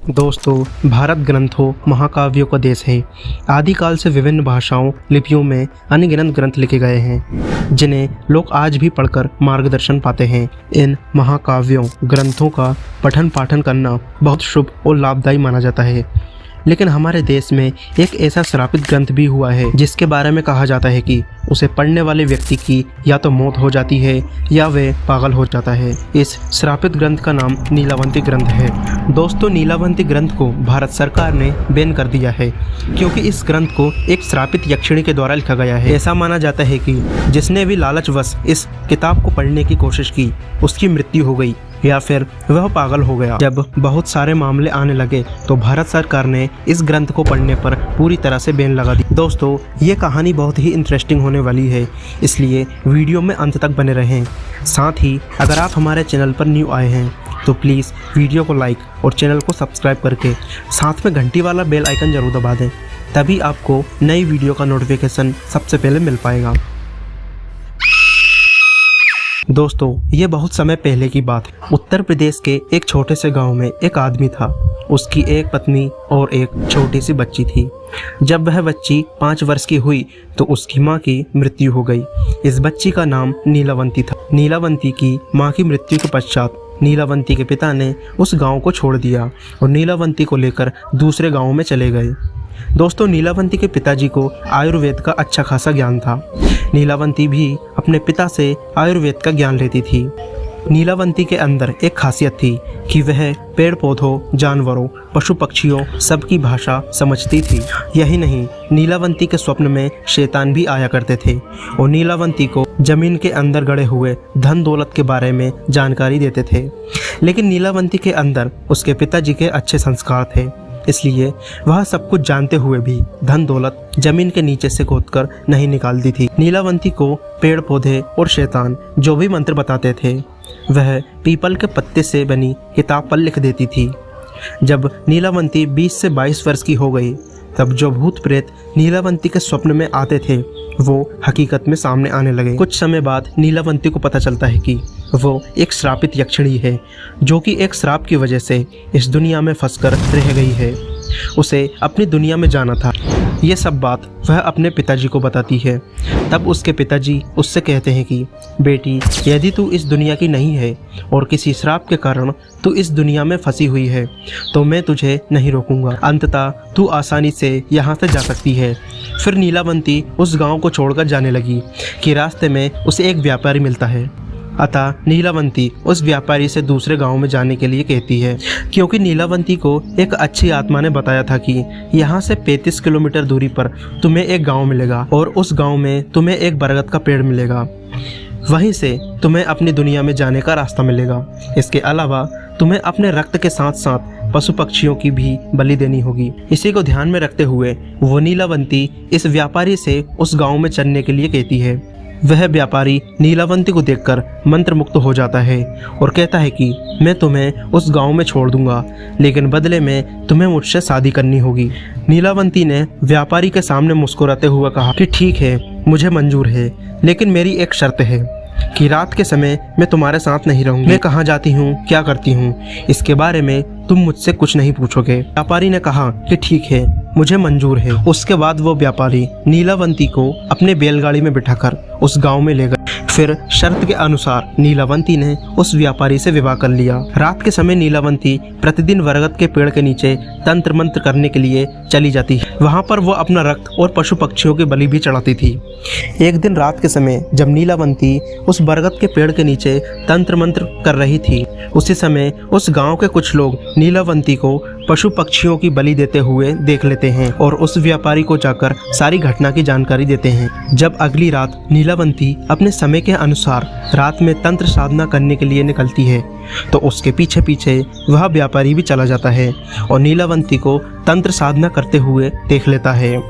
दोस्तों, भारत ग्रंथों महाकाव्यों का देश है। आदिकाल से विभिन्न भाषाओं लिपियों में अनगिनत ग्रंथ लिखे गए हैं, जिन्हें लोग आज भी पढ़कर मार्गदर्शन पाते हैं। इन महाकाव्यों ग्रंथों का पठन पाठन करना बहुत शुभ और लाभदायी माना जाता है। लेकिन हमारे देश में एक ऐसा श्रापित ग्रंथ भी हुआ है जिसके बारे में कहा जाता है कि उसे पढ़ने वाले व्यक्ति की या तो मौत हो जाती है या वह पागल हो जाता है। इस श्रापित ग्रंथ का नाम नीलावंती ग्रंथ है। दोस्तों, नीलावंती ग्रंथ को भारत सरकार ने बैन कर दिया है क्योंकि इस ग्रंथ को एक श्रापित यक्षिणी के द्वारा लिखा गया है। ऐसा माना जाता है कि जिसने भी लालचवश इस किताब को पढ़ने की कोशिश की उसकी मृत्यु हो गई या फिर वह पागल हो गया। जब बहुत सारे मामले आने लगे तो भारत सरकार ने इस ग्रंथ को पढ़ने पर पूरी तरह से बैन लगा दी। दोस्तों, ये कहानी बहुत ही इंटरेस्टिंग होने वाली है, इसलिए वीडियो में अंत तक बने रहें। साथ ही अगर आप हमारे चैनल पर न्यू आए हैं तो प्लीज़ वीडियो को लाइक और चैनल को सब्सक्राइब करके साथ में घंटी वाला बेल आइकन जरूर दबा दें, तभी आपको नई वीडियो का नोटिफिकेशन सबसे पहले मिल पाएगा। दोस्तों, ये बहुत समय पहले की बात है। उत्तर प्रदेश के एक छोटे से गांव में एक आदमी था। उसकी एक पत्नी और एक छोटी सी बच्ची थी। जब वह बच्ची 5 वर्ष की हुई तो उसकी मां की मृत्यु हो गई। इस बच्ची का नाम नीलावंती था। नीलावंती की मां की मृत्यु के पश्चात नीलावंती के पिता ने उस गांव को छोड़ दिया और नीलावंती को लेकर दूसरे गांव में चले गए। दोस्तों, नीलावंती के पिताजी को आयुर्वेद का अच्छा खासा ज्ञान था। नीलावंती भी अपने पिता से आयुर्वेद का ज्ञान लेती थी। नीलावंती के अंदर एक खासियत थी कि वह पेड़ पौधों, जानवरों, पशु पक्षियों सबकी भाषा समझती थी। यही नहीं, नीलावंती के स्वप्न में शैतान भी आया करते थे और नीलावंती को जमीन के अंदर गड़े हुए धन दौलत के बारे में जानकारी देते थे। लेकिन नीलावंती के अंदर उसके पिताजी के अच्छे संस्कार थे, इसलिए वह सब कुछ जानते हुए भी धन दौलत जमीन के नीचे से खोदकर नहीं निकालती थी। नीलावंती को पेड़ पौधे और शैतान जो भी मंत्र बताते थे वह पीपल के पत्ते से बनी किताब पर लिख देती थी। जब नीलावंती 20 से 22 वर्ष की हो गई तब जो भूत प्रेत नीलावंती के स्वप्न में आते थे वो हकीकत में सामने आने लगे। कुछ समय बाद नीलावंती को पता चलता है कि वो एक श्रापित यक्षिणी है जो कि एक श्राप की वजह से इस दुनिया में फंसकर रह गई है। उसे अपनी दुनिया में जाना था। ये सब बात वह अपने पिताजी को बताती है। तब उसके पिताजी उससे कहते हैं कि बेटी, यदि तू इस दुनिया की नहीं है और किसी श्राप के कारण तू इस दुनिया में फंसी हुई है तो मैं तुझे नहीं रोकूंगा। अंततः तू आसानी से यहाँ से जा सकती है। फिर नीलावंती उस गांव को छोड़कर जाने लगी कि रास्ते में उसे एक व्यापारी मिलता है। अतः नीलावंती उस व्यापारी से दूसरे गांव में जाने के लिए कहती है, क्योंकि नीलावंती को एक अच्छी आत्मा ने बताया था कि यहाँ से 35 किलोमीटर दूरी पर तुम्हें एक गांव मिलेगा और उस गांव में तुम्हें एक बरगद का पेड़ मिलेगा। वहीं से तुम्हें अपनी दुनिया में जाने का रास्ता मिलेगा। इसके अलावा तुम्हें अपने रक्त के साथ साथ पशु पक्षियों की भी बलि देनी होगी। इसी को ध्यान में रखते हुए वो नीलावंती इस व्यापारी से उस गाँव में चलने के लिए कहती है। वह व्यापारी नीलावंती को देखकर मंत्रमुग्ध हो जाता है और कहता है कि मैं तुम्हें उस गांव में छोड़ दूंगा, लेकिन बदले में तुम्हें मुझसे शादी करनी होगी। नीलावंती ने व्यापारी के सामने मुस्कुराते हुए कहा कि ठीक है, मुझे मंजूर है, लेकिन मेरी एक शर्त है कि रात के समय मैं तुम्हारे साथ नहीं रहूंगी। मैं कहाँ जाती हूँ, क्या करती हूँ, इसके बारे में तुम मुझसे कुछ नहीं पूछोगे। व्यापारी ने कहा कि ठीक है, मुझे मंजूर है। उसके बाद वो व्यापारी नीलावंती को अपने बैलगाड़ी में बिठाकर उस गांव में ले गए। फिर शर्त के अनुसार नीलावंती ने उस व्यापारी से विवाह कर लिया। रात के समय नीलावंती प्रतिदिन बरगद के पेड़ के नीचे तंत्र मंत्र करने के लिए चली जाती है। वहां पर वो अपना रक्त और पशु पक्षियों की बलि भी चढ़ाती थी। एक दिन रात के समय जब नीलावंती उस बरगद के पेड़ के नीचे तंत्र मंत्र कर रही थी, उसी समय उस गाँव के कुछ लोग नीलावंती को पशु पक्षियों की बलि देते हुए देख लेते हैं और उस व्यापारी को जाकर सारी घटना की जानकारी देते हैं। जब अगली रात नीलावंती अपने समय के अनुसार रात में तंत्र साधना करने के लिए निकलती है तो उसके पीछे पीछे वह व्यापारी भी चला जाता है और नीलावंती को तंत्र साधना करते हुए देख लेता है।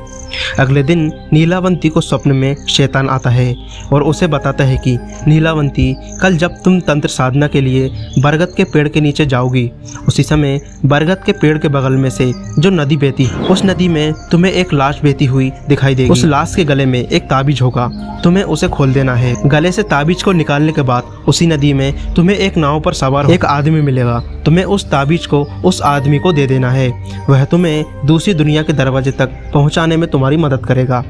अगले दिन नीलावंती को स्वप्न में शैतान आता है और उसे बताता है कि नीलावंती, कल जब तुम तंत्र साधना के लिए बरगद के पेड़ के नीचे जाओगी उसी समय बरगद के पेड़ के बगल में से जो नदी बहती है, उस नदी में तुम्हें एक लाश बहती हुई दिखाई देगी। उस लाश के गले में एक ताबीज होगा, तुम्हें उसे खोल देना है। गले से ताबीज को निकालने के बाद उसी नदी में तुम्हें एक नाव पर सवार एक आदमी मिलेगा। तुम्हें उस ताबीज को उस आदमी को दे देना है। वह तुम्हें दूसरी दुनिया के दरवाजे तक पहुंचाने में तुम्हारी मदद करेगा।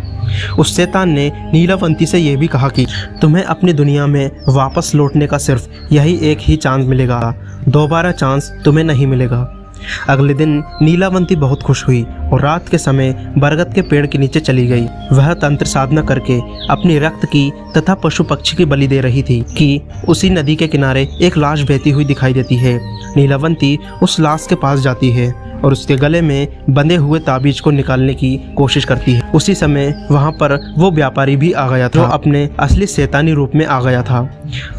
उस शैतान ने नीलावंती से यह भी कहा कि तुम्हें अपनी दुनिया में वापस लौटने का सिर्फ यही एक ही चांस मिलेगा, दोबारा चांस तुम्हें नहीं मिलेगा। अगले दिन नीलावंती बहुत खुश हुई और रात के समय बरगद के पेड़ के नीचे चली गई। वह तंत्र साधना करके अपनी रक्त की तथा पशु पक्षी की बलि दे रही थी कि उसी नदी के किनारे एक लाश बहती हुई दिखाई देती है। नीलावंती उस लाश के पास जाती है और उसके गले में बंधे हुए ताबीज को निकालने की कोशिश करती है। उसी समय वहां पर वो व्यापारी भी आ गया था, जो अपने असली शैतानी रूप में आ गया था।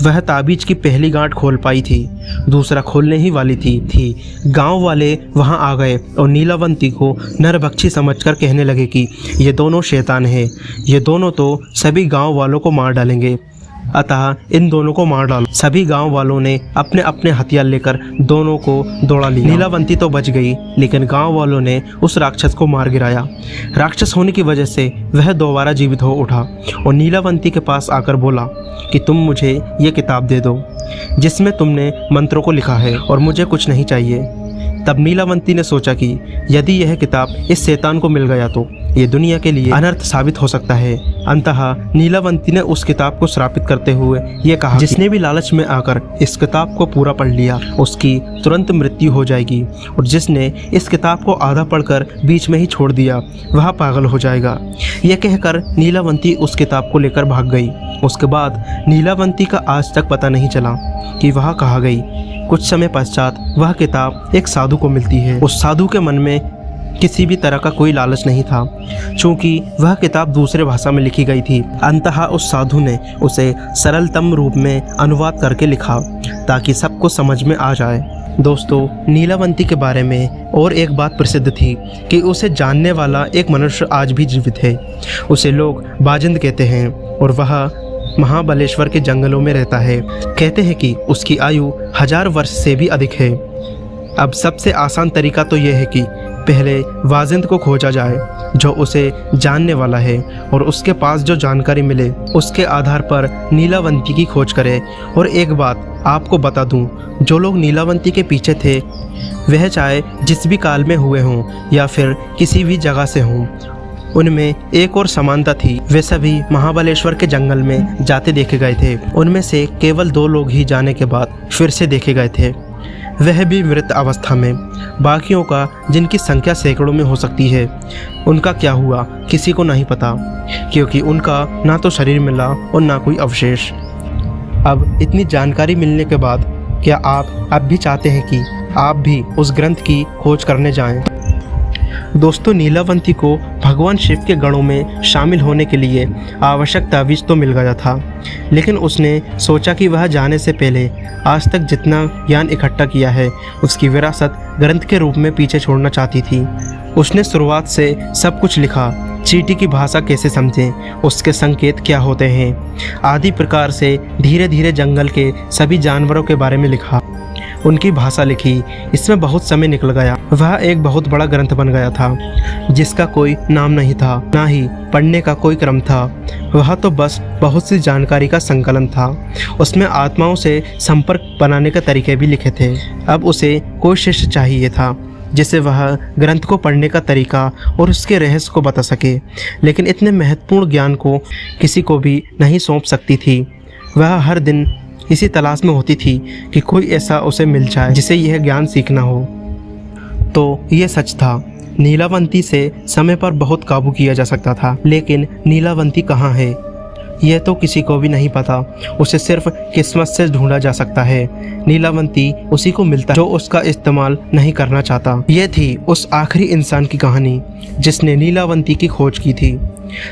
वह ताबीज की पहली गांठ खोल पाई थी, दूसरा खोलने ही वाली थी। गांव वाले वहां आ गए और नीलावंती को नरभक्षी समझकर कहने लगे कि ये दोनों शैतान हैं, ये दोनों तो सभी गांव वालों को मार डालेंगे, अतः इन दोनों को मार डालो। सभी गांव वालों ने अपने अपने हथियार लेकर दोनों को दौड़ा लिया। नीलावंती तो बच गई, लेकिन गांव वालों ने उस राक्षस को मार गिराया। राक्षस होने की वजह से वह दोबारा जीवित हो उठा और नीलावंती के पास आकर बोला कि तुम मुझे ये किताब दे दो जिसमें तुमने मंत्रों को लिखा है और मुझे कुछ नहीं चाहिए। तब नीलावंती ने सोचा कि यदि यह किताब इस शैतान को मिल गया तो ये दुनिया के लिए अनर्थ साबित हो सकता है। अंततः नीलावंती ने उस किताब को श्रापित करते हुए ये कहा, जिसने भी लालच में आकर इस किताब को पूरा पढ़ लिया उसकी तुरंत मृत्यु हो जाएगी, और जिसने इस किताब को आधा पढ़कर बीच में ही छोड़ दिया वह पागल हो जाएगा। यह कहकर नीलावंती उस किताब को लेकर भाग गई। उसके बाद नीलावंती का आज तक पता नहीं चला कि वह कहाँ गई। कुछ समय पश्चात वह किताब एक साधु को मिलती है। उस साधु के मन में किसी भी तरह का कोई लालच नहीं था, क्योंकि वह किताब दूसरे भाषा में लिखी गई थी। अंततः उस साधु ने उसे सरलतम रूप में अनुवाद करके लिखा ताकि सबको समझ में आ जाए। दोस्तों, नीलावंती के बारे में और एक बात प्रसिद्ध थी कि उसे जानने वाला एक मनुष्य आज भी जीवित है। उसे लोग बाजिंद कहते हैं और वह महाबलेश्वर के जंगलों में रहता है। कहते हैं कि उसकी आयु 1000 वर्ष से भी अधिक है। अब सबसे आसान तरीका तो यह है कि पहले वाजिंद को खोजा जाए जो उसे जानने वाला है, और उसके पास जो जानकारी मिले उसके आधार पर नीलावंती की खोज करे। और एक बात आपको बता दूं, जो लोग नीलावंती के पीछे थे वह चाहे जिस भी काल में हुए हों या फिर किसी भी जगह से हों, उनमें एक और समानता थी। वे सभी महाबलेश्वर के जंगल में जाते देखे गए थे। उनमें से केवल 2 लोग ही जाने के बाद फिर से देखे गए थे, वह भी मृत अवस्था में। बाकियों का, जिनकी संख्या सैकड़ों में हो सकती है, उनका क्या हुआ किसी को नहीं पता, क्योंकि उनका ना तो शरीर मिला और ना कोई अवशेष। अब इतनी जानकारी मिलने के बाद क्या आप अब भी चाहते हैं कि आप भी उस ग्रंथ की खोज करने जाएं? दोस्तों, नीलावंती को भगवान शिव के गणों में शामिल होने के लिए आवश्यक तावीज़ तो मिल गया था, लेकिन उसने सोचा कि वह जाने से पहले आज तक जितना ज्ञान इकट्ठा किया है उसकी विरासत ग्रंथ के रूप में पीछे छोड़ना चाहती थी। उसने शुरुआत से सब कुछ लिखा, चींटी की भाषा कैसे समझें, उसके संकेत क्या होते हैं आदि प्रकार से धीरे धीरे जंगल के सभी जानवरों के बारे में लिखा, उनकी भाषा लिखी। इसमें बहुत समय निकल गया। वह एक बहुत बड़ा ग्रंथ बन गया था जिसका कोई नाम नहीं था, ना ही पढ़ने का कोई क्रम था। वह तो बस बहुत सी जानकारी का संकलन था। उसमें आत्माओं से संपर्क बनाने के तरीके भी लिखे थे। अब उसे कोई शिष्य चाहिए था जिसे वह ग्रंथ को पढ़ने का तरीका और उसके रहस्य को बता सके, लेकिन इतने महत्वपूर्ण ज्ञान को किसी को भी नहीं सौंप सकती थी। वह हर दिन इसी तलाश में होती थी कि कोई ऐसा उसे मिल जाए जिसे यह ज्ञान सीखना हो। तो यह सच था, नीलावंती से समय पर बहुत काबू किया जा सकता था, लेकिन नीलावंती कहाँ है यह तो किसी को भी नहीं पता। उसे सिर्फ किस्मत से ढूंढा जा सकता है। नीलावंती उसी को मिलता जो उसका इस्तेमाल नहीं करना चाहता। यह थी उस आखिरी इंसान की कहानी जिसने नीलावंती की खोज की थी,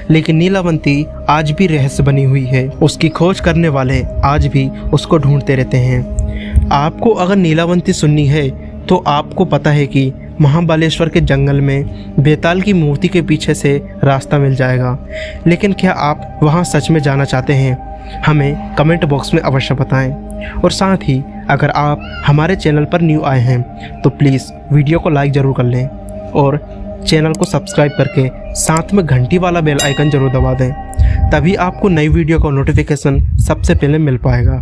लेकिन नीलावंती आज भी रहस्य बनी हुई है। उसकी खोज करने वाले आज भी उसको ढूंढते रहते हैं। आपको अगर नीलावंती सुननी है तो आपको पता है कि महाबलेश्वर के जंगल में बेताल की मूर्ति के पीछे से रास्ता मिल जाएगा, लेकिन क्या आप वहां सच में जाना चाहते हैं? हमें कमेंट बॉक्स में अवश्य बताएं। और साथ ही अगर आप हमारे चैनल पर न्यू आए हैं तो प्लीज़ वीडियो को लाइक ज़रूर कर लें और चैनल को सब्सक्राइब करके साथ में घंटी वाला बेल आइकन ज़रूर दबा दें, तभी आपको नई वीडियो का नोटिफिकेशन सबसे पहले मिल पाएगा।